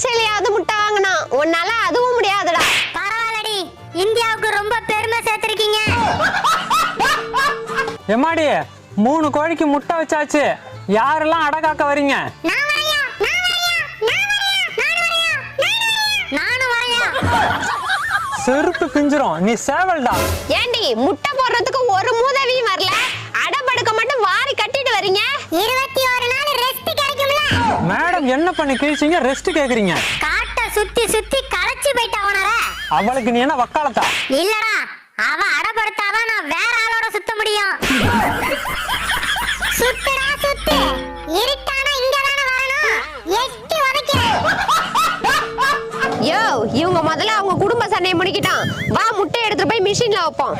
பரீட்சையிலயாவது முட்டை வாங்கணும், உன்னால அதுவும் முடியாதுடா. பரவாயில்லடி, இந்தியாவுக்கு ரொம்ப பெருமை சேர்த்திருக்கீங்க. எம்மாடி 3 கோழிக்கு முட்டை வச்சாச்சு, யாரெல்லாம் அடை காக்க வரீங்க? செருப்பு பிஞ்சிரும், நீ சேவல்டா. ஏண்டி முட்டை போடுறதுக்கு ஒரு மூதவியும் வரல, அடபடுக்க மட்டும் வாரி கட்டிட்டு வரீங்க. 21 நாள் ரெஸ்ட் கிடைக்கும்ல. மேடம் என்ன பண்ணி கிழிச்சீங்க, ரெஸ்ட் கேக்குறீங்க? காட்ட சுத்தி சுத்தி களைச்சு போயிட்டா ஓனர. அவளுக்கு நீ என்ன வக்காலத்தா? இல்லடா, அவ அடபடுத்தாதான் நான் வேற ஆளோட சுத்த முடியும். சுத்துடா சுத்து, இருட்டானா இங்க தான வரணும், எட்டி உதைக்கிறேன். யோ, இவங்க முதல்ல அவங்க குடும்ப சண்டையை முடிக்கிட்டான். வா முட்டை எடுத்துட்டு போய் மிஷின்ல வைப்போம்.